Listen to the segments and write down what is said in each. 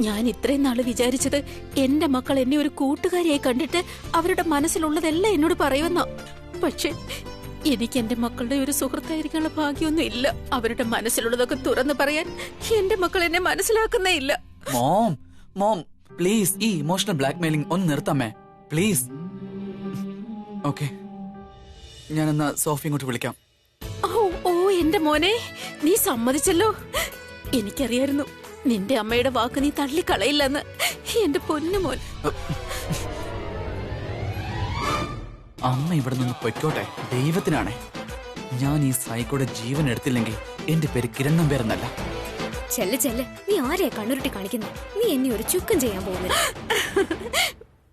ഞാൻ ഇത്രയും നാള് വിചാരിച്ചത് എന്റെ മക്കൾ എന്നെ ഒരു കൂട്ടുകാരിയായി കണ്ടിട്ട് അവരുടെ മനസ്സിലുള്ളതെല്ലാം എന്നോട് പറയുമെന്നോ. പക്ഷെ എനിക്ക് എന്റെ മക്കളുടെ ഒരു സുഹൃത്തായിരിക്കാനുള്ള ഭാഗ്യമൊന്നും ഇല്ല. അവരുടെ മനസ്സിലുള്ളതൊക്കെ തുറന്നു പറയാൻ എന്റെ മക്കൾ എന്നെ മനസ്സിലാക്കുന്നേ ഇല്ല. മോം മോം പ്ലീസ്, ഈ ഇമോഷണൽ ബ്ലാക്ക്മെയിലിംഗ് ഒന്ന് നിർത്തമ്മേ പ്ലീസ്. ഓക്കെ, ഞാനെന്നാ സോഫി ഇങ്ങോട്ട് വിളിക്കാം. ഓ എന്റെ മോനെ, നീ സമ്മതിച്ചല്ലോ. എനിക്കറിയായിരുന്നു നിന്റെ അമ്മയുടെ വാക്ക് നീ തള്ളിക്കളയില്ലെന്ന്. എന്റെ പൊന്നു മോൻ. അമ്മ ഇവിടെ നിന്ന് പൊയ്ക്കോട്ടെ, ദൈവത്തിനാണേ. ഞാൻ ഈ സൈക്കോടെ ജീവൻ എടുത്തില്ലെങ്കിൽ എന്റെ പേര് കിരൺ നമ്പ്യാർ എന്നല്ല. ചെല്ല് ചെല്ല്, നീ ആരെയാ കണ്ണുരുട്ടി കാണിക്കുന്നു? നീ എന്നെ ഒരു ചുക്കം ചെയ്യാൻ പോകുന്നില്ല.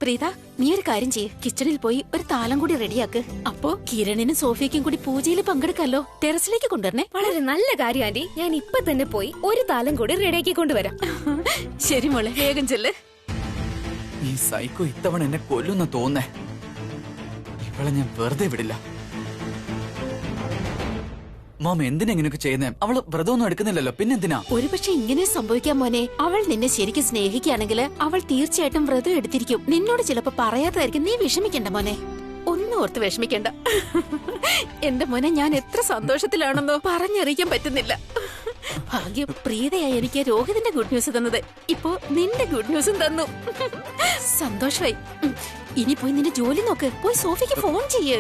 പ്രീത, നീ ഒരു കാര്യം ചെയ്യ്, കിച്ചണിൽ പോയി ഒരു താലം കൂടി റെഡിയാക്ക്. അപ്പോ കിരണിനും സോഫിയക്കും കൂടി പൂജയിൽ പങ്കെടുക്കാലോ. ടെറസിലേക്ക് കൊണ്ടുവരണേ. വളരെ നല്ല കാര്യം ആന്റി. ഞാൻ ഇപ്പൊ തന്നെ പോയി ഒരു താലം കൂടി റെഡിയാക്കി കൊണ്ടുവരാം. ശരി മോളെ, വേഗം ചെല്ല്. ഈ സൈക്കോ ഇത്തവണ എന്നെ കൊല്ലുന്ന തോന്നേ. ഇവളെ ഞാൻ വെറുതെ വിടില്ല. മോം എന്തിനാ ഇങ്ങനെയൊക്കെ ചെയ്യുന്നേ? അവള് വ്രതമൊന്നും എടുക്കുന്നില്ലല്ലോ, പിന്നെന്തിനാ? ഒരുപക്ഷെ ഇങ്ങനെ സംഭവിക്കാൻ മോനെ. അവൾ നിന്നെ ശരിക്കും സ്നേഹിക്കുകയാണെങ്കിൽ അവൾ തീർച്ചയായിട്ടും വ്രതം എടുത്തിരിക്കും. നിന്നോട് ചിലപ്പോ പറയാത്തതായിരിക്കും. നീ വിഷമിക്കണ്ട മോനെ, ഒന്നും ഓർത്ത് വിഷമിക്കണ്ട. എന്റെ മോനെ, ഞാൻ എത്ര സന്തോഷത്തിലാണെന്നോ പറഞ്ഞറിയിക്കാൻ പറ്റുന്നില്ല. ഭാഗ്യം, പ്രീതയായി എനിക്ക് രോഹിതിന്റെ ഗുഡ് ന്യൂസ് തന്നത്. ഇപ്പോ നിന്റെ ഗുഡ് ന്യൂസും തന്നു. സന്തോഷമായി. ഇനി പോയി നിന്റെ ജോലി നോക്ക്. പോയി സോഫിക്ക് ഫോൺ ചെയ്യ്.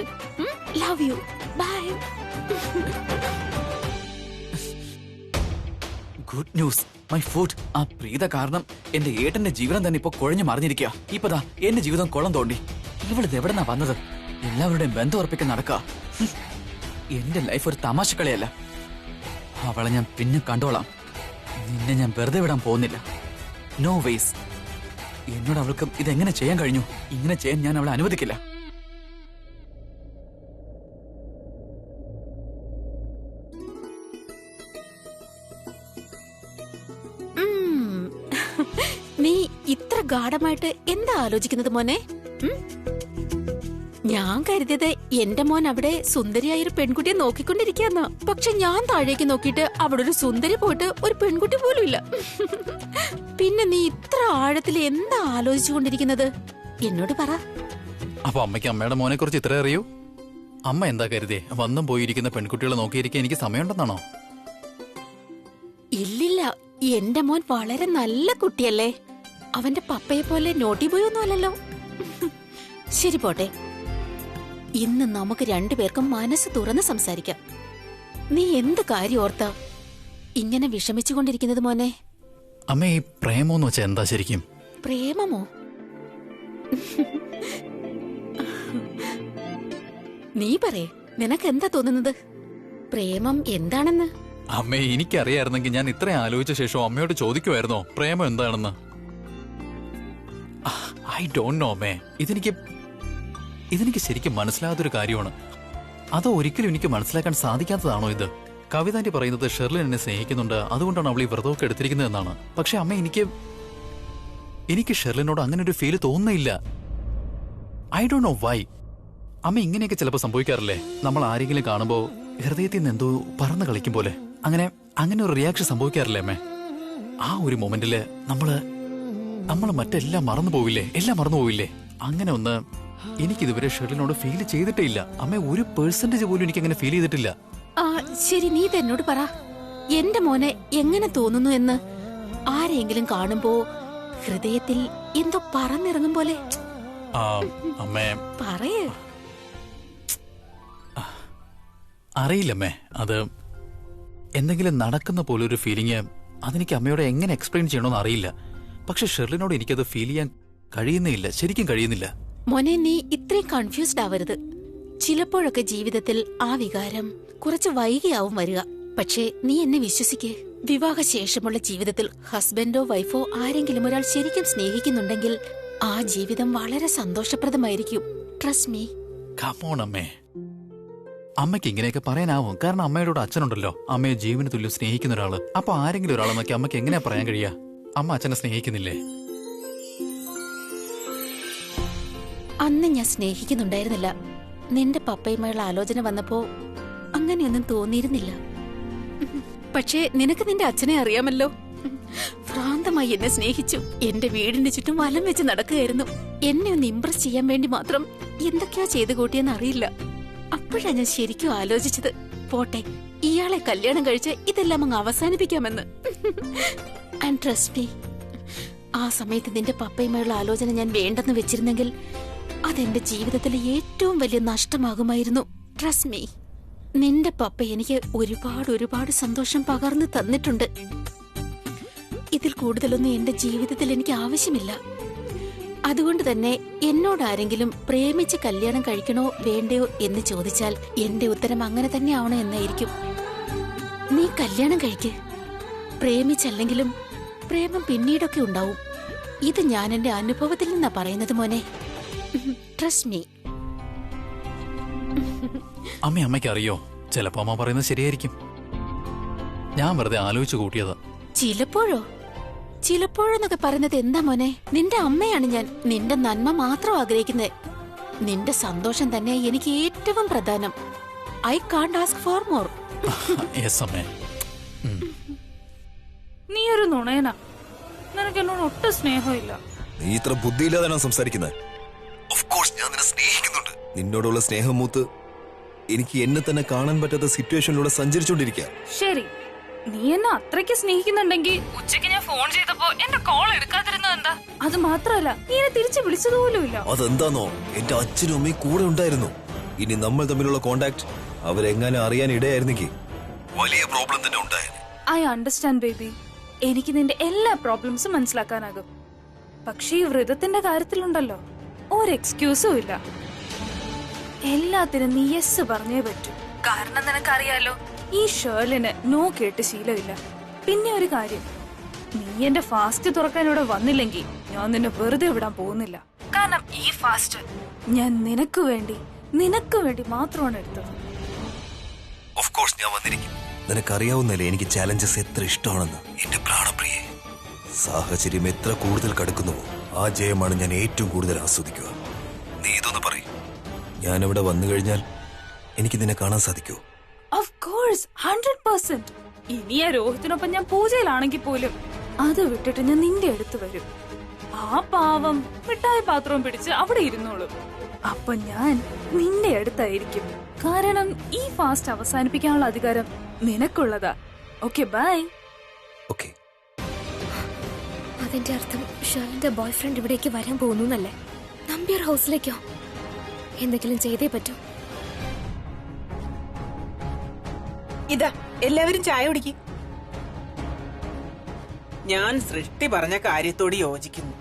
Love you, bye. Good news, my food. ആ പ്രീത കാരണം എന്റെ ഏട്ടന്റെ ജീവിതം തന്നെ ഇപ്പൊ കുഴഞ്ഞു മറിഞ്ഞിരിക്കുക. ഇപ്പതാ എന്റെ ജീവിതം കുളം തോണ്ടി. ഇവളിത് എവിടെന്നാ വന്നത്? എല്ലാവരുടെയും ബന്ധം ഉറപ്പിക്കാൻ നടക്കുക. എന്റെ ലൈഫ് ഒരു തമാശക്കളിയല്ല. അവളെ ഞാൻ പിന്നെ കണ്ടോളാം. നിന്നെ ഞാൻ വെറുതെ വിടാൻ പോകുന്നില്ല. No ways. എന്നോട് അവൾക്ക് ഇതെങ്ങനെ ചെയ്യാൻ കഴിഞ്ഞു? ഇങ്ങനെ ചെയ്യാൻ ഞാൻ അവളെ അനുവദിക്കില്ല. നീ ഇത്ര ഗാഢമായിട്ട് എന്താ ആലോചിക്കുന്നത് മോനെ? ഞാൻ കരുതിയത് എന്റെ മോൻ അവിടെ സുന്ദരിയായൊരു പെൺകുട്ടിയെ നോക്കിക്കൊണ്ടിരിക്കാന്ന. പക്ഷെ ഞാൻ താഴേക്ക് നോക്കിയിട്ട് അവിടെ ഒരു സുന്ദരി പോയിട്ട് ഒരു പെൺകുട്ടി പോലും ഇല്ല. പിന്നെ നീ ഇത്ര ആഴത്തിൽ എന്താ ആലോചിച്ചുകൊണ്ടിരിക്കുന്നത്? എന്നോട് പറ. അപ്പൊ അമ്മയ്ക്ക് അമ്മയുടെ മോനെ കുറിച്ച് ഇത്ര അറിയൂ? അമ്മ എന്താ കരുതിയേ? വന്നും പോയിരിക്കുന്ന പെൺകുട്ടികളെ നോക്കിയിരിക്കാൻ എനിക്ക് സമയമുണ്ടെന്നാണോ? ഇല്ലില്ല, എന്റെ മോൻ വളരെ നല്ല കുട്ടിയല്ലേ. അവന്റെ പപ്പയെ പോലെ നോട്ടി ബോയ് ഒന്നും അല്ലല്ലോ. ശരി പോട്ടെ, ഇന്ന് നമുക്ക് രണ്ടുപേർക്കും മനസ്സ് തുറന്ന് സംസാരിക്കാം. നീ എന്ത് കാര്യം ഓർത്താ ഇങ്ങനെ വിഷമിച്ചുകൊണ്ടിരിക്കുന്നത് മോനെ? അമ്മ, ഈ പ്രേമോന്ന് വെച്ചാ എന്താ ശരിക്കും? പ്രേമമോ? നീ പറയേ, നിനക്ക് എന്താ തോന്നുന്നത്? പ്രേമം എന്താണെന്ന്? അമ്മേ, എനിക്കറിയായിരുന്നെങ്കിൽ ഞാൻ ഇത്രയും ആലോചിച്ച ശേഷം അമ്മയോട് ചോദിക്കുമായിരുന്നോ പ്രേമം എന്താണെന്ന്? ഐ ഡോണ്ട് നോ അമ്മേ. ഇതെനിക്ക് ശരിക്കും മനസ്സിലാകാത്തൊരു കാര്യമാണ്. അതോ ഒരിക്കലും എനിക്ക് മനസ്സിലാക്കാൻ സാധിക്കാത്തതാണോ ഇത്? കവിതാന്റി പറയുന്നത് ഷെർലിൻ എന്നെ സ്നേഹിക്കുന്നുണ്ട്, അതുകൊണ്ടാണ് അവൾ ഈ വ്രതമൊക്കെ എടുത്തിരിക്കുന്നത് എന്നാണ്. പക്ഷെ അമ്മ, എനിക്ക് ഷെർലിനോട് അങ്ങനെ ഒരു ഫീല് തോന്നുന്നില്ല. I don't know why. അമ്മ, ഇങ്ങനെയൊക്കെ ചിലപ്പോൾ സംഭവിക്കാറില്ലേ? നമ്മൾ ആരെങ്കിലും കാണുമ്പോൾ ഹൃദയത്തിൽ നിന്ന് എന്തോ പറന്ന് കളിക്കും പോലെ അങ്ങനെ ഒരു റിയാക്ഷൻ സംഭവിക്കാറില്ലേ അമ്മേ? ആ ഒരു മൊമെന്റില് നമ്മള് മറ്റെല്ലാം മറന്നു പോവില്ലേ? അങ്ങനെ ഒന്ന് എനിക്കിതുവരെ ഷെർലിനോട് ഫീൽ ചെയ്തിട്ടേ ഇല്ല അമ്മ. 1% പോലും എനിക്ക് അങ്ങനെ ഫീൽ ചെയ്തിട്ടില്ല. ശരി, നീ എന്നോട് പറ, എന്റെ മോനെ എങ്ങനെ തോന്നുന്നു എന്ന്. ആരെങ്കിലും കാണുമ്പോ ഹൃദയത്തിൽ എന്തോ പറന്നിറങ്ങും പോലെ? അമ്മേ, പറയേ. അറിയില്ലമ്മേ, അത് എന്തെങ്കിലും നടക്കുന്ന പോലൊരു ഫീലിംഗ്. അതെനിക്ക് അമ്മയോട് എങ്ങനെ എക്സ്പ്ലെയിൻ ചെയ്യണമെന്ന് അറിയില്ല. പക്ഷെ ഷെർലിനോട് എനിക്കത് ഫീൽ ചെയ്യാൻ കഴിയുന്നില്ല, ശരിക്കും കഴിയുന്നില്ല. മോനെ, നീ ഇത്രയും കൺഫ്യൂസ്ഡ് ആവരുത്. ചിലപ്പോഴൊക്കെ ജീവിതത്തിൽ ആ വികാരം കുറച്ച് വൈകിയാവും വരിക. പക്ഷേ നീ എന്നെ വിശ്വസിക്കേ, വിവാഹശേഷമുള്ള ജീവിതത്തിൽ ഹസ്ബൻഡോ വൈഫോ ആരെങ്കിലും ഒരാൾ ശരിക്കും സ്നേഹിക്കുന്നുണ്ടെങ്കിൽ ആ ജീവിതം വളരെ സന്തോഷപ്രദമായിരിക്കും. Trust me. കം ഓൺ അമ്മേ. അമ്മയ്ക്ക് ഇങ്ങനെയൊക്കെ പറയാനാവും, കാരണം അമ്മയുടെ അച്ഛനുണ്ടല്ലോ, അമ്മയെ ജീവന് തുല്യം സ്നേഹിക്കുന്ന ഒരാള്. അപ്പൊ ആരെങ്കിലും ഒരാളെ നോക്കി അമ്മയ്ക്ക് എങ്ങനെയാ പറയാൻ കഴിയാ? അമ്മ അച്ഛനെ സ്നേഹിക്കുന്നില്ലേ? അന്ന് ഞാൻ സ്നേഹിക്കുന്നുണ്ടായിരുന്നില്ല. നിന്റെ പപ്പയുമായുള്ള ആലോചന വന്നപ്പോ അങ്ങനെയൊന്നും തോന്നിയിരുന്നില്ല. പക്ഷേ നിനക്ക് നിന്റെ അച്ഛനെ അറിയാമല്ലോ. ഭ്രാന്തമായി എന്നെ സ്നേഹിച്ചു. എന്റെ വീടിന്റെ ചുറ്റും വലം വെച്ച് നടക്കുകയായിരുന്നു. എന്നെ ഒന്ന് ഇംപ്രസ് ചെയ്യാൻ വേണ്ടി മാത്രം എന്തൊക്കെയാ ചെയ്തു കൂട്ടിയെന്ന് അറിയില്ല. അപ്പോഴാ ഞാൻ ശരിക്കും ആലോചിച്ചത്, പോട്ടെ, ഇയാളെ കല്യാണം കഴിച്ച് ഇതെല്ലാം അങ്ങ് അവസാനിപ്പിക്കാമെന്ന്. ആൻഡ് ട്രസ്റ്റ് മീ, ആ സമയത്ത് നിന്റെ പപ്പയുമായുള്ള ആലോചന ഞാൻ വേണ്ടെന്ന് വെച്ചിരുന്നെങ്കിൽ അതെന്റെ ജീവിതത്തിലെ ഏറ്റവും വലിയ നഷ്ടമാകുമായിരുന്നു. ട്രസ്റ്റ് മീ, നിന്റെ പപ്പ എനിക്ക് ഒരുപാട് സന്തോഷം പകർന്നു തന്നിട്ടുണ്ട്. ഇതിൽ കൂടുതലൊന്നും എന്റെ ജീവിതത്തിൽ എനിക്ക് ആവശ്യമില്ല. അതുകൊണ്ട് തന്നെ എന്നോട് ആരെങ്കിലും പ്രേമിച്ച് കല്യാണം കഴിക്കണോ വേണ്ടയോ എന്ന് ചോദിച്ചാൽ എന്റെ ഉത്തരം അങ്ങനെ തന്നെ ആവണോ എന്നായിരിക്കും. നീ കല്യാണം കഴിക്ക്. പ്രേമിച്ചല്ലെങ്കിലും പ്രേമം പിന്നീടൊക്കെ ഉണ്ടാവും. ഇത് ഞാൻ എന്റെ അനുഭവത്തിൽ നിന്നാ പറയുന്നത് മോനെ. Trust me. അമ്മയ്ക്ക് അറിയോ, ചിലപ്പോ അമ്മ പറയുന്നത് ശരിയായിരിക്കും. ഞാൻ വെറുതെ ആലോചിച്ചു കൂട്ടിയതാ. ചിലപ്പോഴെന്നൊക്കെ പറയുന്നത് എന്താ മോനെ? നിന്റെ അമ്മയാണ് ഞാൻ. നിന്റെ നന്മ മാത്രം ആഗ്രഹിക്കുന്നത്. നിന്റെ സന്തോഷം തന്നെ എനിക്ക് ഏറ്റവും പ്രധാനം. I can't ask for more. നീ ഒരു നുണയനാ. നിനക്ക് എന്നോട് ഒട്ടും സ്നേഹമില്ല. നീ ഇത്ര ബുദ്ധിയില്ലാതാണ് സംസാരിക്കുന്നത്. ഓഫ് കോഴ്സ് ഞാൻ നിന്നെ സ്നേഹിക്കുന്നുണ്ട്. നിന്നോടുള്ള സ്നേഹം മൂത്ത് എനിക്ക് എന്നെ തന്നെ കാണാൻ പറ്റാത്ത സിറ്റുവേഷനിലൂടെ സഞ്ചരിച്ചോണ്ടിരിക്കുക. ശരി, നീ എന്നെ അത്രയ്ക്ക് സ്നേഹിക്കുന്നുണ്ടെങ്കിൽ ഉച്ചയ്ക്ക് ഞാൻ ഫോൺ ചെയ്തപ്പോ എന്റെ കോൾ എടുക്കാതിരുന്നത് എന്താ? അത് മാത്രല്ല, നീ എന്നെ തിരിച്ചു വിളിച്ചതുപോലുമില്ല. അതെന്താന്നോ, എന്റെ അച്ഛനും അമ്മയും കൂടെ ഉണ്ടായിരുന്നു. ഇനി നമ്മൾ തമ്മിലുള്ള കോണ്ടാക്ട് അവരെങ്ങനെ അറിയാൻ ഇടയായിരുന്നെങ്കിൽ വലിയ പ്രോബ്ലം തന്നെ ഉണ്ടായിരുന്നു. I understand baby. എനിക്ക് നിന്റെ എല്ലാ പ്രോബ്ലംസും മനസ്സിലാക്കാനാകും. പക്ഷേ ഈ വ്രതത്തിന്റെ കാര്യത്തിലുണ്ടല്ലോ, ഒരു എക്സ്ക്യൂസും ഇല്ല. എല്ലാത്തിനും നീ യെസ് പറഞ്ഞേ പറ്റൂ. കാരണം നിനക്കറിയാലോ, ഈ ഷേർലിന് നോ കേട്ട് ശീലമില്ല. പിന്നെ ഒരു കാര്യം, നീ എന്റെ ഫാസ്റ്റ് തുറക്കാൻ ഇവിടെ വന്നില്ലെങ്കിൽ ഞാൻ നിന്നെ വെറുതെ വിടാൻ പോകുന്നില്ല. കാരണം ഈ ഫാസ്റ്റ് ഞാൻ നിനക്ക് വേണ്ടി മാത്രമാണ് എടുത്തത്. ഓഫ് കോഴ്സ് ഞാൻ വന്നിരിക്കും. നിനക്കറിയാവുന്നല്ലേ എനിക്ക് ചാലഞ്ചസ് എത്ര ഇഷ്ടമാണെന്ന്. എന്റെ പ്രാണപ്രിയെ, സാഹചര്യം എത്ര കൂടുതൽ കടുക്കുന്നുവോ ആ ജയമാണ് ഞാൻ ഏറ്റവും കൂടുതൽ ആസ്വദിക്കുക. നീ ഇതൊന്ന് പറയും, ഞാനിവിടെ വന്നു കഴിഞ്ഞാൽ എനിക്ക് നിന്നെ കാണാൻ സാധിക്കുമോ? Of course, 100%. ഇനി ആ രോഹിത്തിനൊപ്പം ഞാൻ പൂജയിലാണെങ്കിൽ പോലും അത് വിട്ടിട്ട് ഞാൻ നിന്റെ അടുത്ത് വരും. ആ പാവം മിഠായി പാത്രവും പിടിച്ച് അവിടെ ഇരുന്നോളും. അപ്പൊ ഞാൻ നിന്റെ അടുത്തായിരിക്കും. കാരണം ഈ ഫാസ്റ്റ് അവസാനിപ്പിക്കാനുള്ള അധികാരം നിനക്കുള്ളതാ. Okay, by. ഓക്കെ. അതിന്റെ അർത്ഥം ഷേർലിന്റെ ബോയ് ഫ്രണ്ട് ഇവിടേക്ക് വരാൻ പോകുന്നല്ലേ? നമ്പ്യാർ ഹൗസിലേക്കോ? എന്തെങ്കിലും ചെയ്തേ പറ്റൂ. ഇതാ, എല്ലാവരും ചായ കുടിക്കും. ഞാൻ സൃഷ്ടി പറഞ്ഞ കാര്യത്തോട് യോജിക്കുന്നു.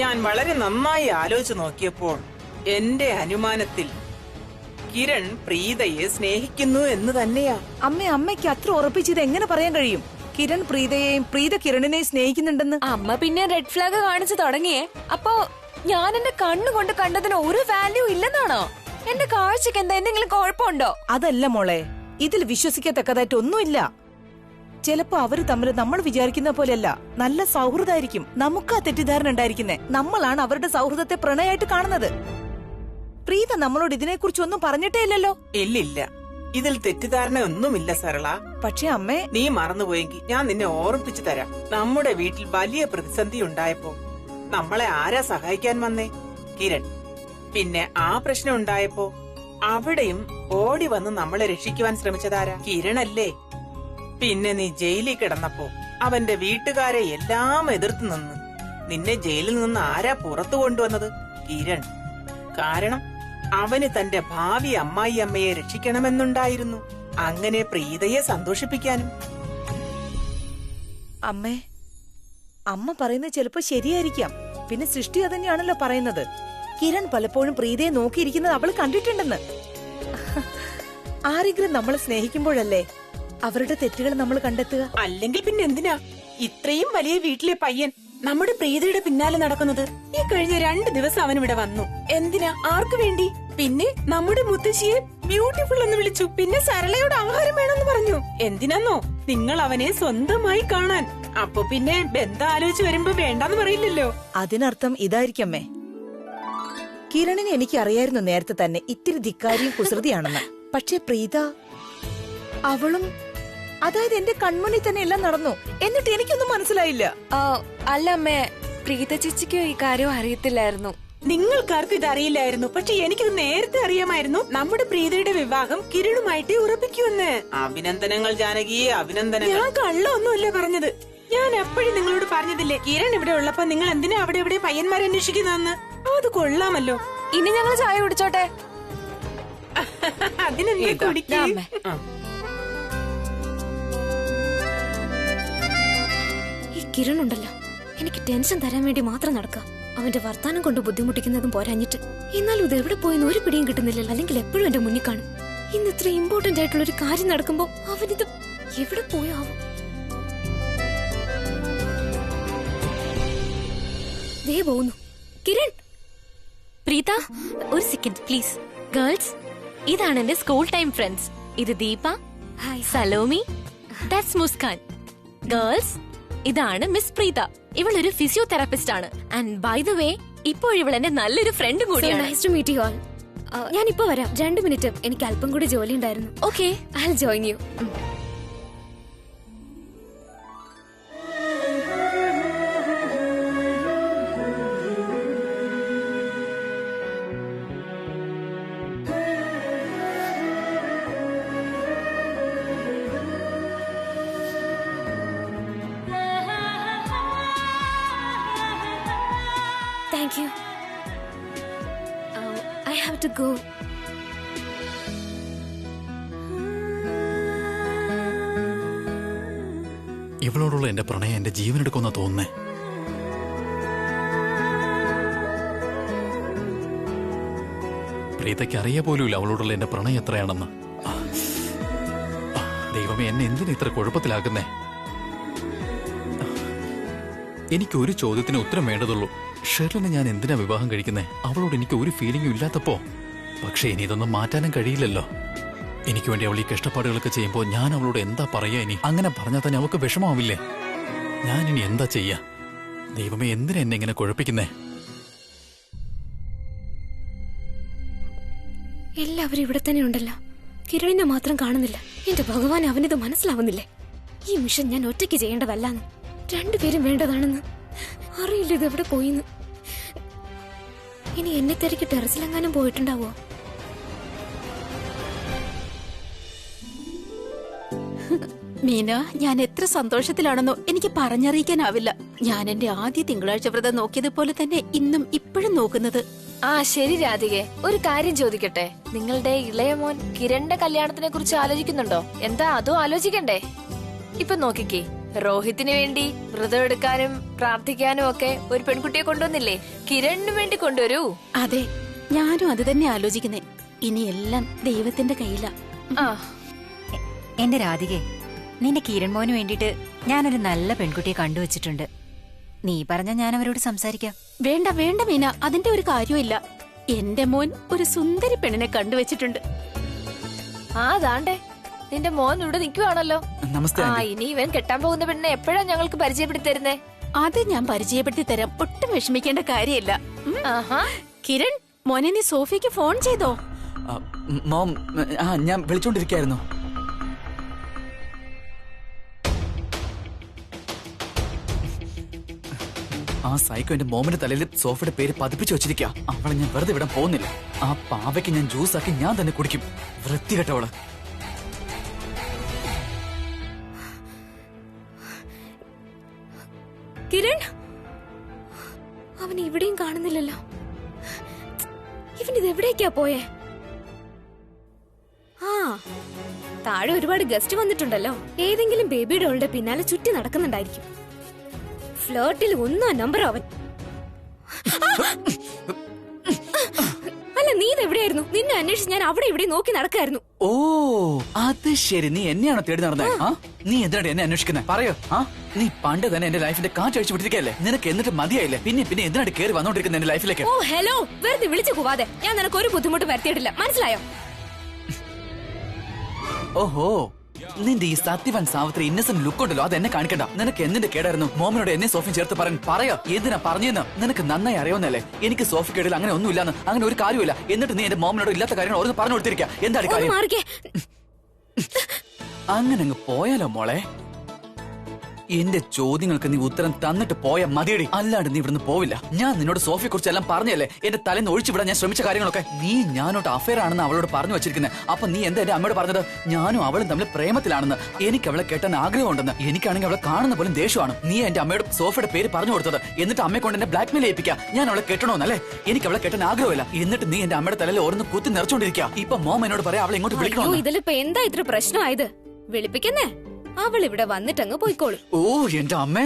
ഞാൻ വളരെ നന്നായി ആലോചിച്ചു നോക്കിയപ്പോൾ എന്റെ അനുമാനത്തിൽ കിരൺ പ്രീതയെ സ്നേഹിക്കുന്നു എന്ന് തന്നെയാ. അമ്മയ്ക്ക് അത്ര ഉറപ്പിച്ചത് എങ്ങനെ പറയാൻ കഴിയും? കിരൺ പ്രീതയെയും പ്രീത കിരണിനെയും സ്നേഹിക്കുന്നുണ്ടെന്ന്. അമ്മ പിന്നെ റെഡ് ഫ്ലാഗ് കാണിച്ചു തുടങ്ങിയേ. അപ്പോ ഞാൻ എന്റെ കണ്ണുകൊണ്ട് കണ്ടതിന് ഒരു വാല്യൂ ഇല്ലെന്നാണോ? എന്റെ കാഴ്ചക്ക് എന്താ എന്തെങ്കിലും കുഴപ്പമുണ്ടോ? അതല്ല മോളെ, ഇതിൽ വിശ്വസിക്കത്തക്കതായിട്ട് ഒന്നുമില്ല. ചിലപ്പോ അവര് തമ്മിൽ നമ്മൾ വിചാരിക്കുന്ന പോലെയല്ല, നല്ല സൗഹൃദമായിരിക്കും. നമുക്ക് ആ തെറ്റിദ്ധാരണ ഉണ്ടായിരിക്കുന്നേ. നമ്മളാണ് അവരുടെ സൗഹൃദത്തെ പ്രണയമായിട്ട് കാണുന്നത്. പ്രീത നമ്മളോട് ഇതിനെക്കുറിച്ച് ഒന്നും പറഞ്ഞിട്ടേ ഇല്ലല്ലോ. ഇല്ലില്ല, ഇതിൽ തെറ്റിദ്ധാരണ ഒന്നുമില്ല സരള. പക്ഷെ അമ്മേ, നീ മറന്നുപോയെങ്കിൽ ഞാൻ നിന്നെ ഓർമ്മിപ്പിച്ചു തരാം. നമ്മുടെ വീട്ടിൽ വലിയ പ്രതിസന്ധി ഉണ്ടായപ്പോ നമ്മളെ ആരാ സഹായിക്കാൻ വന്നേ? കിരൺ. പിന്നെ ആ പ്രശ്നം ഉണ്ടായപ്പോ അവിടെയും ഓടി വന്ന് നമ്മളെ രക്ഷിക്കുവാൻ ശ്രമിച്ചതാരാ? കിരണല്ലേ. പിന്നെ നീ ജയിലിൽ കിടന്നപ്പോ അവന്റെ വീട്ടുകാരെ എല്ലാം എതിർത്ത് നിന്ന് നിന്നെ ജയിലിൽ നിന്ന് ആരാ പുറത്തു കൊണ്ടുവന്നത്? കിരൺ. കാരണം അവന് തന്റെ ഭാവി അമ്മായിയമ്മയെ രക്ഷിക്കണമെന്നുണ്ടായിരുന്നു. അങ്ങനെ പ്രീതയെ സന്തോഷിപ്പിക്കാനും. അമ്മ പറയുന്നത് ചിലപ്പോ ശരിയായിരിക്കാം. പിന്നെ സൃഷ്ടി അതന്നെയാണല്ലോ പറയുന്നത്. കിരൺ പലപ്പോഴും പ്രീതയെ നോക്കിയിരിക്കുന്നത് അവള് കണ്ടിട്ടുണ്ടെന്ന്. ആരെങ്കിലും നമ്മളെ സ്നേഹിക്കുമ്പോഴല്ലേ അവരുടെ തെറ്റുകൾ നമ്മൾ കണ്ടെത്തുക. അല്ലെങ്കിൽ പിന്നെ എന്തിനാ ഇത്രയും വലിയ വീട്ടിലെ പയ്യൻ നമ്മുടെ പ്രീതയുടെ പിന്നാലെ നടക്കുന്നത്? ഈ കഴിഞ്ഞ 2 ദിവസം അവൻ ഇവിടെ വന്നു. എന്തിനാ? ആർക്കു വേണ്ടി? പിന്നെ നമ്മുടെ മുത്തശ്ശിയെ ബ്യൂട്ടിഫുൾ എന്ന് വിളിച്ചു. പിന്നെ സരളയോട് ആഹാരം വേണമെന്ന് പറഞ്ഞു. എന്തിനാന്നോ? നിങ്ങൾ അവനെ സ്വന്തമായി കാണാൻ. അപ്പൊ പിന്നെ ബന്ധം ആലോചിച്ച് വരുമ്പോ വേണ്ടെന്ന് പറയില്ലല്ലോ. അതിനർത്ഥം ഇതായിരിക്കമ്മേ, കിരണിനെ എനിക്ക് അറിയായിരുന്നു നേരത്തെ തന്നെ ഇത്തിരി ധിക്കാരിയും കുസൃതിയാണെന്ന്. പക്ഷെ പ്രീത, അവളും അതായത് എന്റെ കൺമുന്നിൽ തന്നെ എല്ലാം നടന്നു, എന്നിട്ട് എനിക്കൊന്നും മനസ്സിലായില്ല. അല്ല അമ്മേ, പ്രീത ചേച്ചിക്ക് ഈ കാര്യം അറിയത്തില്ലായിരുന്നു. നിങ്ങൾക്കാർക്കും ഇത് അറിയില്ലായിരുന്നു, പക്ഷെ എനിക്കിത് നേരത്തെ അറിയാമായിരുന്നു. നമ്മുടെ പ്രീതയുടെ വിവാഹം കിരണുമായിട്ട് ഉറപ്പിക്കുമെന്ന്. അഭിനന്ദനങ്ങൾ ജാനകിയെ, അഭിനന്ദനങ്ങൾ. ഞാൻ കള്ളൊന്നുമല്ല പറഞ്ഞത്. ഞാൻ എപ്പോഴും നിങ്ങളോട് പറഞ്ഞതില്ലേ, കിരൺ ഇവിടെ ഉള്ളപ്പോ നിങ്ങൾ എന്തിനാ അവിടെ ഇവിടെ പയ്യന്മാരെ അന്വേഷിക്കുന്നതെന്ന്. അത് കൊള്ളാമല്ലോ. ഇനി ഞങ്ങൾ ചായ കുടിച്ചോട്ടെ? അതിനെന്താ കുടിക്കാ? ഈ കിരൺ ഉണ്ടല്ലോ, എനിക്ക് ടെൻഷൻ തരാൻ വേണ്ടി മാത്രം നടക്കാം. അവന്റെ വർത്താനം കൊണ്ട് ബുദ്ധിമുട്ടിക്കുന്നതും പോരാഞ്ഞിട്ട്. എന്നാലും ഇത് എവിടെ പോയെന്ന് ഒരു പിടിയും കിട്ടുന്നില്ലല്ലോ. അല്ലെങ്കിൽ എപ്പോഴും എന്റെ മുന്നിൽ കാണും. ഇന്ന് ഇത്ര ഇമ്പോർട്ടന്റ് ആയിട്ടുള്ള ഒരു കാര്യം നടക്കുമ്പോ അവനിത് എവിടെ പോയാവും? ദേ പോകുന്നു കിരൺ. പ്രീത, ഒരു സെക്കൻഡ് പ്ലീസ്. ഗേൾസ്, ഇതാണ് എന്റെ സ്കൂൾ ടൈം ഫ്രണ്ട്സ്. ഇത് ദീപ, സലോമി, ദാറ്റ്സ് മുസ്കാൻ. ഗേൾസ്, ഇതാണ് മിസ് പ്രീത. ഇവളൊരു ഫിസിയോതെറാപ്പിസ്റ്റ് ആണ്. ആൻഡ് ബൈ ദ വേ, ഇപ്പോൾ ഇവൾ എന്റെ നല്ലൊരു ഫ്രണ്ടും കൂടിയാണ്. Nice to meet you all. ഞാനിപ്പോ വരാം, 2 മിനിറ്റ്. എനിക്ക് അല്പം കൂടി ജോലി ഉണ്ടായിരുന്നു. Okay, I will join you. Thank you. I have to go. ഇവളോടുള്ള എന്റെ പ്രണയം എന്റെ ജീവനെടുക്കുന്ന തോന്നുന്നേ. പ്രീതയ്ക്ക് അറിയ പോലുമില്ല അവളോടുള്ള എന്റെ പ്രണയം എത്രയാണെന്ന്. ദൈവമേ, എന്നെ എന്തിനാ ഇത്ര കുഴപ്പത്തിലാക്കുന്നേ? എനിക്ക് ഒരു ചോദ്യത്തിന് ഉത്തരം വേണ്ടതുള്ളൂ. ഷെർലിനെ ഞാൻ എന്തിനാ വിവാഹം കഴിക്കുന്നേ? അവളോട് എനിക്ക് ഒരു ഫീലിംഗും ഇല്ലാത്തപ്പോ. പക്ഷെ ഇനി ഇതൊന്നും മാറ്റാനും കഴിയില്ലല്ലോ. എനിക്ക് വേണ്ടി അവൾ ഈ കഷ്ടപ്പാടുകളൊക്കെ ചെയ്യുമ്പോൾ ഞാൻ അവളോട് എന്താ പറയാ? ഇനി അങ്ങനെ പറഞ്ഞാൽ തന്നെ അവൾക്ക് വിഷമാവില്ലേ? ഞാനിനി എന്താ ചെയ്യാ? ദൈവമേ, എന്തിനാ എന്നെ ഇങ്ങനെ കുഴപ്പിക്കുന്നേ? എല്ലാവരും ഇവിടെ തന്നെ ഉണ്ടല്ലോ. കിരണിനെ മാത്രം കാണുന്നില്ല. എന്റെ ഭഗവാൻ, അവനിത് മനസ്സിലാവുന്നില്ലേ? ഈ മിഷൻ ഞാൻ ഒറ്റയ്ക്ക് ചെയ്യേണ്ടതല്ലാന്ന്, 2 പേരും വേണ്ടതാണെന്ന്. അറിയില്ല ഇത് എവിടെ പോയിന്ന്. ഇനി എന്നെ തിരക്കി ടെറസിലെങ്ങാനും പോയിട്ടുണ്ടാവോ? മീന, ഞാൻ എത്ര സന്തോഷത്തിലാണെന്നോ എനിക്ക് പറഞ്ഞറിയിക്കാനാവില്ല. ഞാൻ എന്റെ ആദ്യ തിങ്കളാഴ്ച വ്രതം നോക്കിയതുപോലെ തന്നെ ഇന്നും ഇപ്പോഴും നോക്കുന്നത്. ശരി രാധികെ, ഒരു കാര്യം ചോദിക്കട്ടെ. നിങ്ങളുടെ ഇളയ മോൻ കിരണിന്റെ കല്യാണത്തിനെ കുറിച്ച് ആലോചിക്കുന്നുണ്ടോ? എന്താ അതും ആലോചിക്കണ്ടേ? ഇപ്പൊ നോക്കിക്കേ, രോഹിത്തിന് വേണ്ടി വ്രതം എടുക്കാനും പ്രാർത്ഥിക്കാനും ഒക്കെ ഒരു പെൺകുട്ടിയെ കൊണ്ടുവന്നില്ലേ? കിരണിന് വേണ്ടി കൊണ്ടുവരൂ. അതെ, ഞാനും അത് തന്നെ ആലോചിക്കുന്നേ. ഇനി എല്ലാം ദൈവത്തിന്റെ കയ്യിലാ. എന്റെ രാധികെ, നിന്റെ കിരൺ മോന് വേണ്ടിട്ട് ഞാനൊരു നല്ല പെൺകുട്ടിയെ കണ്ടുവച്ചിട്ടുണ്ട്. നീ പറഞ്ഞ ഞാൻ അവരോട് സംസാരിക്കാം. വേണ്ട വേണ്ട മീന, അതിന്റെ ഒരു കാര്യമില്ല. എന്റെ മോൻ ഒരു സുന്ദരി പെണ്ണിനെ കണ്ടുവച്ചിട്ടുണ്ട്. അതാണ്ടേ നിന്റെ മോൻ ഇവിടെ നിൽക്കുവാണല്ലോ. നമസ്തേ. ഇനി ഇവൻ കെട്ടാൻ പോകുന്ന പെണ്ണിനെ എപ്പോഴാ ഞങ്ങൾക്ക് പരിചയപ്പെടുത്തി തരുന്നേ? അത് ഞാൻ പരിചയപ്പെടുത്തി തരാം. ഒട്ടും വിഷമിക്കേണ്ട കാര്യമില്ല. കിരൺ, മോനെ നീ സോഫിക്ക് ഫോൺ ചെയ്തോ? മോം, ഞാൻ വിളിച്ചോണ്ടിരിക്കായിരുന്നു. ആ സൈക്കോ എന്റെ മോമിന്റെ തലയിൽ സോഫയുടെ പേര് പതിപ്പിച്ചു വെച്ചിരിക്കുക. അവളെ ഞാൻ വെറുതെ വിടാൻ പോകുന്നില്ല. ആ പാവയ്ക്ക് ഞാൻ ജ്യൂസാക്കി ഞാൻ തന്നെ കുടിക്കും. വൃത്തികെട്ടവള്. കിരൺ, അവൻ ഇവിടെയും കാണുന്നില്ലല്ലോ. ഇവനിത് എവിടേക്കാ പോയേ? താഴെ ഒരുപാട് ഗസ്റ്റ് വന്നിട്ടുണ്ടല്ലോ. ഏതെങ്കിലും ബേബി ഡോളിന്റെ പിന്നാലെ ചുറ്റി നടക്കുന്നുണ്ടായിരിക്കും. ഫ്ലോട്ടിൽ 1 നമ്പർ അവൻ. അല്ല, നീ ഇതെവിടെയായിരുന്നു? നിന്നെ അന്വേഷിച്ച് ഞാൻ അവിടെ ഇവിടെ നോക്കി നടക്കായിരുന്നു. ഓ, അത് ശരി. നീ എന്നെയാണോ തേടി നടന്നേ? നീ എന്തിനാണ് എന്നെ അന്വേഷിക്കുന്നേ? പറയോ? നീ പണ്ട് തന്നെ എന്റെ ലൈഫിന്റെ കാറ്റഴിച്ചു വിട്ടിരിക്കല്ലേ? നിനക്ക് എന്നിട്ട് മതിയായില്ലേ? പിന്നെ എന്തിനാണ് കയറി വന്നോണ്ടിരിക്കുന്നത് എന്റെ ലൈഫിലേക്ക്? ഓ ഹലോ, വെറുതെ വിളിച്ചു പോവാതെ. ഞാൻ നിനക്ക് ഒരു ബുദ്ധിമുട്ട് വരുത്തിയിട്ടില്ല, മനസ്സിലായോ? ഓഹോ, നിന്റെ ഈ സത്യവൻ സാവിത്രി ഇന്നസെന്റ് ലുക്ക് ഉണ്ടല്ലോ, അത് എന്നെ കാണിക്കണ്ട. നിനക്ക് എന്തിന്റെ കേടായിരുന്നു? മോമിനോട് എന്നെ സോഫി ചേർത്ത് പറയാ. എന്തിനാ പറഞ്ഞെന്ന് നിനക്ക് നന്നായി അറിയാവുന്നല്ലേ. എനിക്ക് സോഫി കേടിൽ അങ്ങനെ ഒന്നുമില്ലാന്ന്, അങ്ങനെ ഒരു കാര്യമില്ല. എന്നിട്ട് നീ എന്റെ മോമിനോട് ഇല്ലാത്ത കാര്യങ്ങൾ ഓരോന്ന് പറഞ്ഞു കൊടുത്തിരിക്കുക. എന്താണ് കാര്യം? അങ്ങനെ അങ്ങ് പോയാലോ മോളെ? എന്റെ ചോദ്യങ്ങൾക്ക് നീ ഉത്തരം തന്നിട്ട് പോയ മതിയടി, അല്ലാണ്ട് നീ ഇവിടുന്ന് പോവില്ല. ഞാൻ നിന്നോട് സോഫിയെ കുറിച്ച് എല്ലാം പറഞ്ഞല്ലേ, എന്റെ തലേന്ന് ഒഴിച്ചുവിടാൻ ഞാൻ ശ്രമിച്ച കാര്യങ്ങളൊക്കെ. നീ ഞാനോട്ട് അഫയർ ആണെന്ന് അവളോട് പറഞ്ഞു വെച്ചിരിക്കുന്നത്. അപ്പൊ നീ എന്താ എന്റെ അമ്മയോട് പറഞ്ഞത്? ഞാനും അവളും തമ്മിൽ പ്രേമത്തിലാണെന്ന്, എനിക്ക് അവളെ കെട്ടാൻ ആഗ്രഹമുണ്ടെന്ന്. എനിക്കാണെങ്കിൽ അവളെ കാണുന്ന പോലും ദേഷ്യമാണ്. നീ എന്റെ അമ്മയോട് സോഫിയുടെ പേര് പറഞ്ഞു കൊടുത്തത്, എന്നിട്ട് അമ്മയെ കൊണ്ട് എന്നെ ബ്ലാക്ക് മെയിൽ ചെയ്യിപ്പിക്കുക. ഞാൻ അവളെ കെട്ടണമെന്നല്ലേ? എനിക്ക് അവളെ കെട്ടാൻ ആഗ്രഹമില്ല. എന്നിട്ട് നീ എന്റെ അമ്മയുടെ തലയിൽ ഓരോന്ന് കുത്തി നിറച്ചോണ്ടിരിക്കുക. ഇപ്പൊ മോം എന്നോട് പറയാം അവളെ ഇങ്ങോട്ട് വിളിക്കണോ? ഇതിലിപ്പോ എന്താ ഇത്ര പ്രശ്നമായത്? വിളിപ്പിക്കുന്നേ, അവൾ ഇവിടെ വന്നിട്ടങ്ങ് പോയിക്കോളൂ. ഓ എന്റെ അമ്മേ,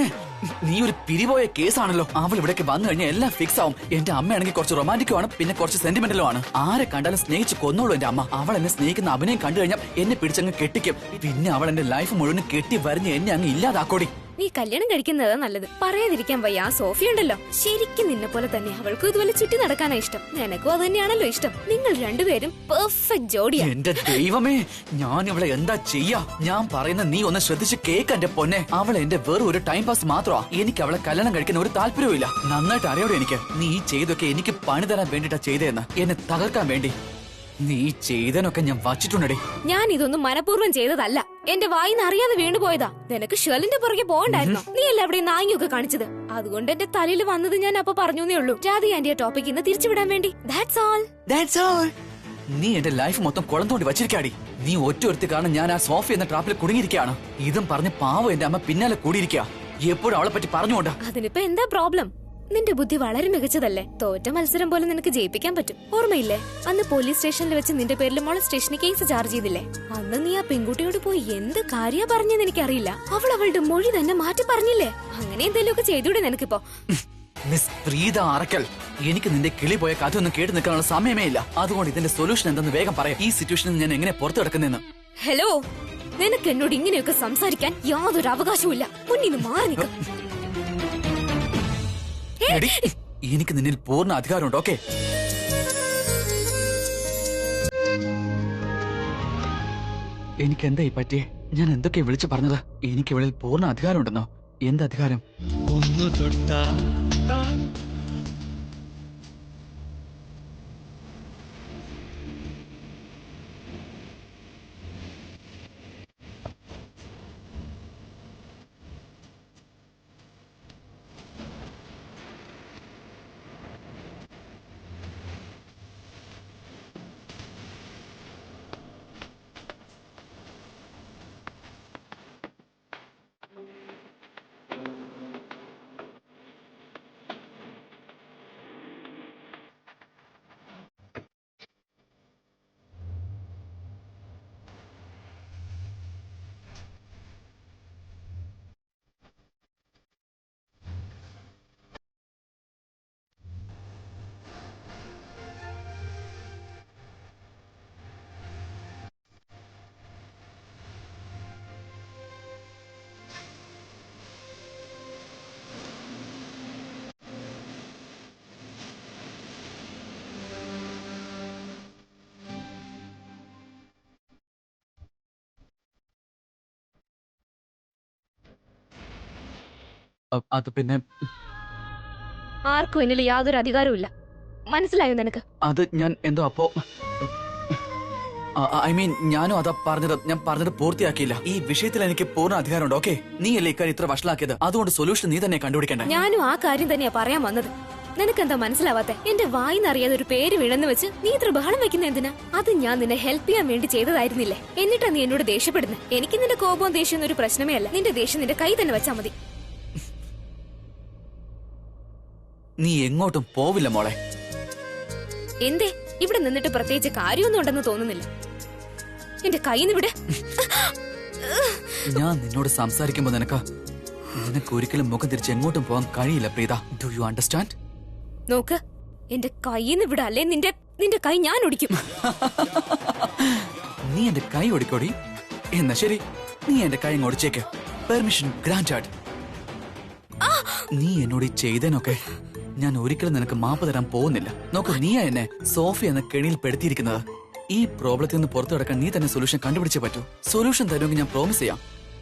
നീ ഒരു പിരിപോയ കേസാണല്ലോ. അവൾ ഇവിടേക്ക് വന്നു കഴിഞ്ഞാൽ എല്ലാം ഫിക്സ് ആവും. എന്റെ അമ്മയാണെങ്കിൽ കുറച്ച് റൊമാൻറ്റിക്കുമാണ്, പിന്നെ കുറച്ച് സെന്റിമെന്റലും ആണ്. ആരെ കണ്ടാലും സ്നേഹിച്ച് കൊന്നോളൂ എന്റെ അമ്മ. അവൾ എന്നെ സ്നേഹിക്കുന്ന അഭിനയം കണ്ടു കഴിഞ്ഞാൽ എന്നെ പിടിച്ചങ്ങ് കെട്ടിക്കും. പിന്നെ അവൾ എന്റെ ലൈഫ് മുഴുവൻ കെട്ടി വരിഞ്ഞ് എന്നെ അങ്ങ് ഇല്ലാതാക്കോടി. നീ കല്യാണം കഴിക്കുന്നതാ നല്ലത്. പറയാതിരിക്കാൻ വയ്യ, ആ സോഫി ഉണ്ടല്ലോ, ശരിക്കും നിന്നെ പോലെ തന്നെ അവൾക്കും ഇതുപോലെ ചുറ്റി നടക്കാനാ ഇഷ്ടം. നിനക്കും അത് തന്നെയാണല്ലോ ഇഷ്ടം. നിങ്ങൾ രണ്ടുപേരും പെർഫെക്റ്റ് ജോഡിയാ. എന്റെ ദൈവമേ, ഞാൻ ഇവളെ എന്താ ചെയ്യാ? ഞാൻ പറയുന്ന നീ ഒന്ന് ശ്രദ്ധിച്ച് കേക്ക് എന്റെ പൊന്നെ. അവളെ എന്റെ വെറും ഒരു ടൈം പാസ് മാത്രമാ. എനിക്ക് അവളെ കല്യാണം കഴിക്കാൻ ഒരു താല്പര്യവും ഇല്ല. നന്നായിട്ട് അറിയോടെ എനിക്ക്. നീ ഈ ചെയ്തൊക്കെ എനിക്ക് പണി തരാൻ വേണ്ടിട്ടാ ചെയ്തതെന്ന്, എന്നെ തകർക്കാൻ വേണ്ടി. നീ ചെയ്തതിനൊക്കെ ഞാൻ വച്ചിട്ടുണ്ടേ. ഞാൻ ഇതൊന്നും മനഃപൂർവ്വം ചെയ്തതല്ല. എന്റെ വായിന്ന് അറിയാതെ വീണുപോയതാ. നിനക്ക് ഷെലിന്റെ പുറകെ പോകണ്ടായിരുന്നോ? നീ അല്ല അവിടെ നായിയൊക്കെ കാണിച്ചത്. അതുകൊണ്ട് എന്റെ തലയിൽ വന്നത് ഞാൻ അപ്പൊ പറഞ്ഞേ ഉള്ളൂ. രാധി ആന്റിയെ ടോപ്പിക് ഇന്ന് തിരിച്ചുവിടാൻ വേണ്ടി. That's all. നീ എന്റെ ലൈഫ് മൊത്തം കുളം തോണ്ടി വച്ചിരിക്കാടി. നീ ഒറ്റ കാരണം ഞാൻ ആ സോഫി എന്ന ട്രാപ്പിൽ കുടുങ്ങിയിരിക്കുകയാണ്. ഇതും പറഞ്ഞ് പാവം എന്റെ അമ്മ പിന്നാലെ കൂടിയിരിക്കുക. എപ്പോഴും അവളെ പറ്റി പറഞ്ഞുകൊണ്ട്. അതിനിപ്പോ എന്താ പ്രോബ്ലം? നിന്റെ ബുദ്ധി വളരെ മികച്ചതല്ലേ. തോറ്റ മത്സരം പോലെ നിനക്ക് ജയിപ്പിക്കാൻ പറ്റും. ഓർമ്മയില്ലേ, അന്ന് പോലീസ് സ്റ്റേഷനിൽ വെച്ച് നിന്റെ പേരിൽ മോളെ കേസ് ചാർജ് ചെയ്തില്ലേ? അന്ന് നീ ആ പെൺകുട്ടിയോട് പോയി എന്ത് കാര്യ പറഞ്ഞെന്ന് എനിക്കറിയില്ല. അവൾ അവളുടെ മൊഴി തന്നെ മാറ്റി പറഞ്ഞില്ലേ? അങ്ങനെ എന്തെങ്കിലുമൊക്കെ ചെയ്തൂടെ നിനക്കിപ്പോ? മിസ് പ്രീത അറക്കൽ, എനിക്ക് നിന്റെ കിളി പോയ കഥ ഒന്നും കേട്ട് നിൽക്കാനുള്ള സമയമേ ഇല്ല. അതുകൊണ്ട് ഇതിന്റെ സൊല്യൂഷൻ എന്തെന്ന് വേഗം പറയാം. ഈ സിറ്റുവേഷനിൽ ഞാൻ എങ്ങനെ പുറത്തു കിടക്കുന്നെന്ന്. ഹലോ, നിനക്ക് എന്നോട് ഇങ്ങനെയൊക്കെ സംസാരിക്കാൻ യാതൊരു അവകാശവും ഇല്ല. മുന്നിന്ന് മാറി നിൽക്കും. എനിക്ക് നിന്നിൽ പൂർണ്ണ അധികാരമുണ്ട്. ഓക്കെ, എനിക്ക് എന്താ ഈ പറ്റിയേ? ഞാൻ എന്തൊക്കെ വിളിച്ചു പറഞ്ഞത്? എനിക്ക് ഇവളിൽ പൂർണ്ണ അധികാരമുണ്ടെന്നോ? എന്ത് അധികാരം? ഒന്നു തൊട്ടാ അത് പിന്നെ ആർക്കും എന്നിൽ യാതൊരു അധികാരവും ഇല്ല. മനസ്സിലായോ നിനക്ക്? അത് ഞാൻ എന്തോ അപ്പോ ഞാനും അതാ പറഞ്ഞത്. ഞാൻ പറഞ്ഞത് പൂർത്തിയാക്കിയില്ല. ഈ വിഷയത്തിൽ എനിക്ക് പൂർണ്ണ അധികാരമുണ്ട്. ഓക്കെ, നീ അല്ലേ ഇക്കാര്യം ഇത്ര വഷളാക്കിയത്. അതുകൊണ്ട് സൊല്യൂഷൻ നീ തന്നെ കണ്ടുപിടിക്കണ്ടേ? ഞാനും ആ കാര്യം തന്നെയാ പറയാൻ വന്നത്. നിനക്കെന്താ മനസ്സിലാവാത്തെ? എന്റെ വായിന്നറിയാതെ ഒരു പേര് വീണെന്ന് വെച്ച് നീ ഇത്ര ബഹളം വെക്കുന്ന എന്തിനാ? അത് ഞാൻ നിന്നെ ഹെൽപ്പ് ചെയ്യാൻ വേണ്ടി ചെയ്തതായിരുന്നില്ലേ? എന്നിട്ടാ നീ എന്നോട് ദേഷ്യപ്പെടുന്നത്. എനിക്ക് നിന്റെ കോപവും ദേഷ്യം ഒരു പ്രശ്നമേ അല്ല. നിന്റെ ദേഷ്യം നിന്റെ കൈ തന്നെ വെച്ചാ മതി. നീ എങ്ങോട്ടും പോവില്ല മോളെ. എന്തേ? ഇവിടെ നിന്നിട്ട് പ്രത്യേകിച്ച് കാര്യമൊന്നും ഉണ്ടെന്ന് തോന്നുന്നില്ല. എന്റെ കൈന്ന് വിടെ. ഞാൻ നിന്നോട് സംസാരിക്കുമ്പോ നിനക്ക് ഒരിക്കലും മുഖം തിരിച്ച് എങ്ങോട്ടും പോകാൻ കഴിയില്ല പ്രീത. Do you understand? നോക്ക്, എന്റെ കൈന്ന് വിടെ, അല്ലേ നിന്റെ കൈ ഞാൻ ഒടിക്കും. നീ എന്റെ കൈ ഒടിക്കോടി? എന്നാ ശരി, നീ എന്റെ കൈ ഒടിച്ചേക്ക്. Permission granted. നീ എന്നോട് ചെയ്തേനൊക്കെ ഞാൻ ഒരിക്കലും നിനക്ക് മാപ്പ് തരാൻ പോകുന്നില്ല. നോക്ക്, നീയാ എന്നെ സോഫി എന്ന കെണിയിൽ പെടുത്തിയിരിക്കുന്നത്. ഈ പ്രോബ്ലത്തിൽ നിന്ന് പുറത്തു കിടക്കാൻ നീ തന്നെ സൊല്യൂഷൻ കണ്ടുപിടിച്ചേ പറ്റൂ. സൊല്യൂഷൻ തരുമെങ്കിൽ ഞാൻ പ്രോമിസ് ചെയ്യാം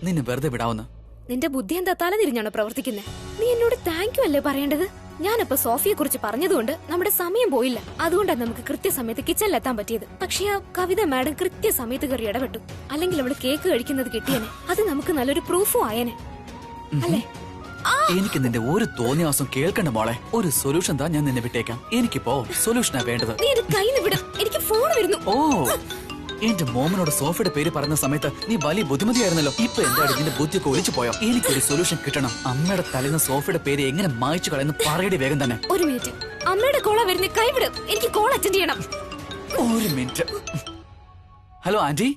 നിന്നെ വെറുതെ വിടാവുന്ന. നിന്റെ ബുദ്ധി എന്താ തല തിരിഞ്ഞാണോ പ്രവർത്തിക്കുന്നത്? നീ എന്നോട് താങ്ക് യു അല്ലേ പറയേണ്ടത്? ഞാനപ്പോ സോഫിയെ കുറിച്ച് പറഞ്ഞതുകൊണ്ട് നമ്മുടെ സമയം പോയില്ല. അതുകൊണ്ടാണ് നമുക്ക് കൃത്യസമയത്ത് കിച്ചണിലെത്താൻ പറ്റിയത്. പക്ഷെ ആ കവിത മാഡം കൃത്യസമയത്ത് കയറി ഇടപെട്ടു. അല്ലെങ്കിൽ അവള് കേക്ക് കഴിക്കുന്നത് കിട്ടിയനെ. അത് നമുക്ക് നല്ലൊരു പ്രൂഫും ആയനെ, അല്ലേ? എനിക്ക് നിന്റെ ഒരു തോന്നിയാസം കേൾക്കണ്ട മോളെ. ഒരു സൊല്യൂഷൻ താ, ഞാൻ നിന്നെ വിട്ടേക്കാം. എനിക്കിപ്പോ സൊല്യൂഷനാ വേണ്ടത്. നീ എന്റെ കയ്യിൽ നിന്ന് വിടും. എനിക്ക് ഫോൺ വരുന്നു. ഓ, എന്റെ മോമനോട് സോഫയുടെ പേര് പറഞ്ഞ സമയത്ത് നീ വലിയ ബുദ്ധിമുട്ടിയായിരുന്നല്ലോ. ഇപ്പൊ എന്താണ് നിന്റെ ബുദ്ധിയൊക്കെ ഒളിച്ചു പോയോ? എനിക്കൊരു സൊല്യൂഷൻ കിട്ടണം. അമ്മയുടെ തലേന്ന് സോഫയുടെ പേര് എങ്ങനെ മായ്ച്ചു കളയുന്ന പറയടി വേഗം തന്നെ. ഒരു മിനിറ്റ്, അമ്മയുടെ കോള വരുന്ന കൈവിടും. എനിക്ക് കോൾ അറ്റൻഡ് ചെയ്യണം. ഒരു മിനിറ്റ്. Hello aunty.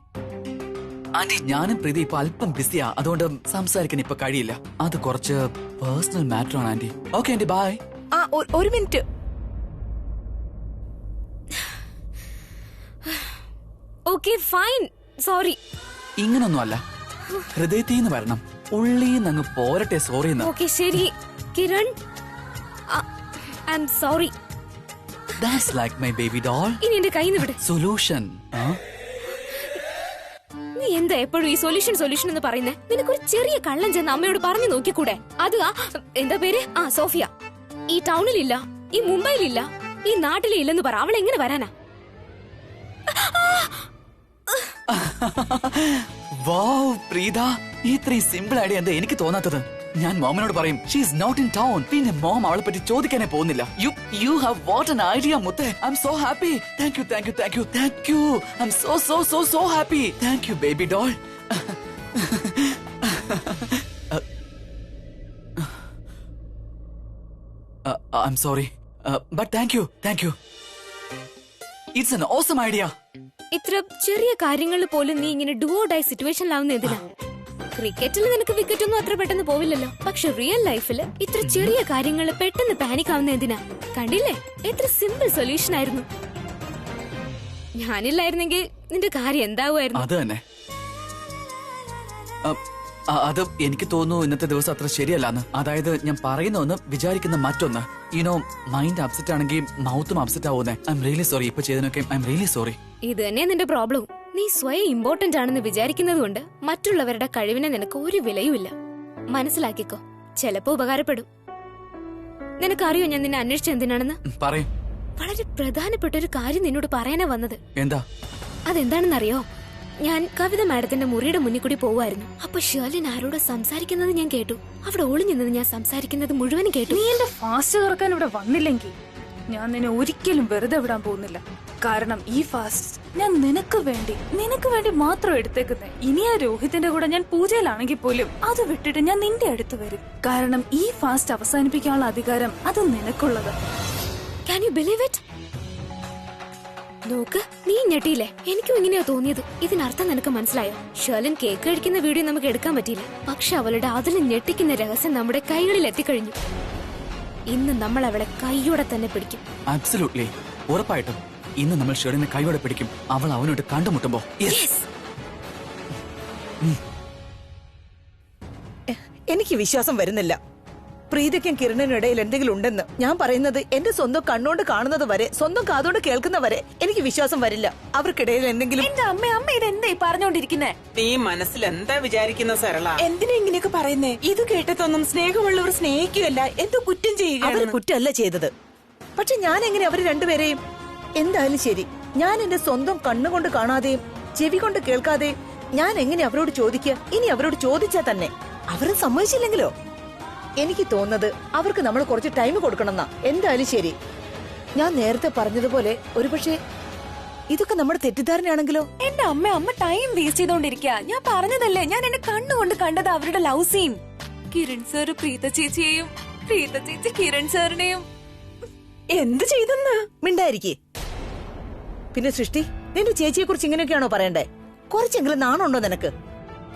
ആന്റി, ഞാനും പ്രീതി ഇപ്പൊ അല്പം ബിസിയാ, അതുകൊണ്ട് സംസാരിക്കാൻ ഇപ്പൊ കഴിയില്ല. അത് കുറച്ച് പേഴ്സണൽ മാറ്റർ ആണ് ആന്റി. Okay aunty, bye. ഒരു മിനിറ്റ്. Okay fine, sorry. ഇങ്ങനൊന്നും അല്ല, ഹൃദയത്തിൽ നിന്ന് വരണം. ഉള്ളിന്ന് അങ്ങ് പോരട്ടെ സോറി എന്ന്. ഓക്കെ ശരി Kiran, I am sorry. That's like my baby doll. ഇനി എന്റെ കയ്യിൽ നിന്ന് വിട്. സൊല്യൂഷൻ. നീ എന്താ എപ്പോഴും ഈ സൊല്യൂഷൻ സൊല്യൂഷൻ എന്ന് പറയുന്നേ? നിനക്കൊരു ചെറിയ കള്ളം ചെന്ന് അമ്മയോട് പറഞ്ഞു നോക്കിക്കൂടെ? അത് എന്താ പേര്? സോഫിയ ഈ ടൗണിലില്ല, ഈ മുംബൈയിലില്ല, ഈ നാട്ടിലെ ഇല്ലെന്ന് പറ. അവൾ എങ്ങനെ വരാനാ? വൗ പ്രീത, ഇത്രയും സിമ്പിൾ ഐഡിയ എന്താ എനിക്ക് തോന്നാത്തത്? ഞാൻ മോമനോട് പറയും she is not in town. പിന്നെ മോം അവളെ പറ്റി ചോദിക്കാനേ പോകുന്നില്ല. You have what an idea മുത്തേ. I am so happy. Thank you thank you thank you thank you. I am so so so so happy. Thank you baby doll. I am sorry, but thank you thank you. It's an awesome idea. ഇത്ര ചെറിയ കാര്യങ്ങളിൽ പോലും നീ ഇങ്ങനെ do or die സിറ്റുവേഷനിലാവുന്ന എന്തിനാ? ക്രിക്കറ്റിൽ നിനക്ക് wicket ഒന്നും അത്ര പെട്ടെന്ന് പോവില്ലല്ലോ. പക്ഷെ റിയൽ ലൈഫിൽ ഇത്ര ചെറിയ കാര്യങ്ങൾ പെട്ടെന്ന് പാനിക് ആവുന്ന എന്തിനാ? കണ്ടില്ലേ, എത്ര സിമ്പിൾ സൊല്യൂഷൻ ആയിരുന്നു. ഞാനില്ലായിരുന്നെങ്കിൽ നിന്റെ കാര്യം എന്താവുമായിരുന്നു? അത് തന്നെ. അത് എനിക്ക് തോന്നുന്നു ഇന്നത്തെ ദിവസം അത്ര ശരിയല്ലാന്ന്. അതായത് ഞാൻ പറയുന്ന ഒന്ന്, വിചാരിക്കുന്ന മറ്റൊന്ന്. യുനോ, മൈൻഡ് അപ്സെറ്റ് ആണെങ്കിൽ മൗത്തും അപ്സെറ്റ് ആവുന്നേ. I am really sorry. ഇപ്പൊ ചെയ്തതിനൊക്കെ ഐ എം റിയലി സോറി. ഇത് തന്നെ നിന്റെ പ്രോബ്ലം. നീ സ്വയം ഇമ്പോർട്ടന്റ് ആണെന്ന് വിചാരിക്കുന്നത് കൊണ്ട് മറ്റുള്ളവരുടെ കഴിവിനെ നിനക്ക് ഒരു വിലയുമില്ല. മനസ്സിലാക്കിക്കോ, ചിലപ്പോ ഉപകാരപ്പെടും. നിനക്കറിയോ ഞാൻ നിന്നെ അന്വേഷിച്ച എന്തിനാണെന്ന്? പറയും. വളരെ പ്രധാനപ്പെട്ട ഒരു കാര്യം നിന്നോട് പറയാനാ വന്നത്. എന്താ? അതെന്താണെന്നറിയോ? ഞാൻ കവിത മാഡത്തിന്റെ മുറിയുടെ മുന്നിൽ കൂടി പോവായിരുന്നു. അപ്പൊ ഷേർലിൻ ആരോട് സംസാരിക്കുന്നത് ഞാൻ കേട്ടു. അവിടെ ഒളിഞ്ഞു നിന്ന് ഞാൻ സംസാരിക്കുന്നത് മുഴുവനും കേട്ടു. നീ എന്റെ ഫാസ്റ്റ് തുറക്കാൻ ഇവിടെ വന്നില്ലെങ്കിൽ ഞാൻ നിന്നെ ഒരിക്കലും വെറുതെ വിടാൻ പോകുന്നില്ല. കാരണം ഈ ഫാസ്റ്റ് ഞാൻ നിനക്ക് വേണ്ടി മാത്രം എടുത്തേക്കുന്നേ. ഇനി ആ രോഹിത്തിന്റെ കൂടെ ഞാൻ പൂജയിലാണെങ്കിൽ പോലും അത് വിട്ടിട്ട് ഞാൻ നിന്റെ അടുത്ത് വരും. കാരണം ഈ ഫാസ്റ്റ് അവസാനിപ്പിക്കാനുള്ള അധികാരം അത് നിനക്കുള്ളത്. Can you believe it? നോക്ക്, നീ ഞെട്ടിയില്ലേ? എനിക്കും ഇങ്ങനെയാ തോന്നിയത്. ഇതിനർത്ഥം നിനക്ക് മനസ്സിലായോ? ഷേർലിൻ കേക്ക് കഴിക്കുന്ന വീഡിയോ നമുക്ക് എടുക്കാൻ പറ്റിയില്ല. പക്ഷെ അവളുടെ അതിലും ഞെട്ടിക്കുന്ന രഹസ്യം നമ്മുടെ കൈകളിൽ എത്തിക്കഴിഞ്ഞു. ഇന്ന് നമ്മൾ അവളെ കൈയോടെ തന്നെ പിടിക്കും. അബ്സല്യൂട്ട്ലി, ഉറപ്പായിട്ടും ഇന്ന് നമ്മൾ ഷേർലിനെ കൈയോടെ പിടിക്കും. അവൾ അവനോട് കണ്ടുമുട്ടുമ്പോ. എനിക്ക് വിശ്വാസം വരുന്നില്ല. പ്രീതയ്ക്കും കിരണിനും ഇടയിൽ എന്തെങ്കിലും ഉണ്ടെന്ന്. ഞാൻ പറയുന്നത് എന്റെ സ്വന്തം കണ്ണോണ്ട് കാണുന്നത് വരെ, സ്വന്തം കാതോണ്ട് കേൾക്കുന്നവരെ എനിക്ക് വിശ്വാസം വരില്ല അവർക്കിടയിൽ എന്തെങ്കിലും. എന്റെ അമ്മ ഇതെന്തായി പറഞ്ഞോണ്ടിരിക്കുന്നേ? നീ മനസ്സിൽ എന്താ വിചാരിക്കുന്ന സരള? എന്തിനാ ഇങ്ങനെയൊക്കെ പറയുന്നേ? ഇത് കേട്ടതൊന്നും സ്നേഹമുള്ളവർ സ്നേഹിക്കുകയല്ല, എന്തോ കുറ്റം ചെയ്യുക. അവര് കുറ്റമല്ല ചെയ്തത്. പക്ഷെ ഞാൻ എങ്ങനെ അവര് രണ്ടുപേരെയും? എന്തായാലും ശരി, ഞാൻ എന്റെ സ്വന്തം കണ്ണുകൊണ്ട് കാണാതെയും ചെവി കൊണ്ട് കേൾക്കാതെയും ഞാൻ എങ്ങനെ അവരോട് ചോദിക്കുക? ഇനി അവരോട് ചോദിച്ചാ തന്നെ അവരും സമ്മതിച്ചില്ലെങ്കിലോ? എനിക്ക് തോന്നുന്നത് അവർക്ക് നമ്മൾ കുറച്ച് ടൈം കൊടുക്കണമെന്നാ. എന്തായാലും ശരി, ഞാൻ നേരത്തെ പറഞ്ഞതുപോലെ ഒരുപക്ഷെ ഇതൊക്കെ നമ്മുടെ തെറ്റിദ്ധാരണയാണെങ്കിലോ? എന്റെ അമ്മ ടൈം വേസ്റ്റ് ചെയ്തോണ്ടിരിക്കുക. ഞാൻ പറഞ്ഞതല്ലേ, ഞാൻ എന്റെ കണ്ണുകൊണ്ട് കണ്ടത് അവരുടെ love scene. Kiran sir Preetha ചേച്ചിയെയും, പ്രീത ചേച്ചി കിരൺ സാറിനെയും എന്ത് ചെയ്തെന്ന്. മിണ്ടായിരിക്കേ. പിന്നെ സൃഷ്ടി, നിന്റെ ചേച്ചിയെ കുറിച്ച് ഇങ്ങനെയൊക്കെയാണോ പറയണ്ടേ? കുറച്ചെങ്കിലും നാണുണ്ടോ നിനക്ക്?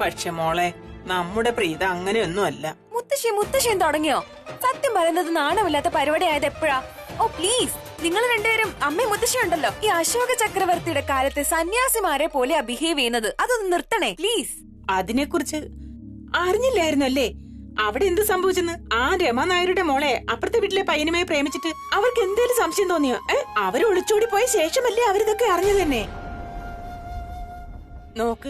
പക്ഷെ മോളെ, നമ്മുടെ പ്രീത അങ്ങനെയൊന്നും അല്ല. മുത്തശ്ശിയും തുടങ്ങിയോ? സത്യം പറയുന്നത് നാണമില്ലാത്ത പരിപാടി ആയത് എപ്പോഴാ? ഓ പ്ലീസ്, നിങ്ങൾ രണ്ടുപേരും അമ്മയും മുത്തശ്ശിയുണ്ടല്ലോ, ഈ അശോക ചക്രവർത്തിയുടെ കാലത്ത് സന്യാസിമാരെ പോലെ ബിഹേവ് ചെയ്യുന്നത് അതൊന്ന് നിർത്തണേ പ്ലീസ്. അതിനെക്കുറിച്ച് അറിഞ്ഞില്ലായിരുന്നല്ലേ? അവിടെ എന്ത് സംഭവിച്ചെന്ന്? ആ രമ നായരുടെ മോളെ അപ്പുറത്തെ വീട്ടിലെ പയ്യനുമായി പ്രേമിച്ചിട്ട് അവർക്ക് എന്തേലും സംശയം തോന്നിയോ? അവര് ഒളിച്ചോടി പോയ ശേഷമല്ലേ അവരിതൊക്കെ അറിഞ്ഞു തന്നെ. നോക്ക്,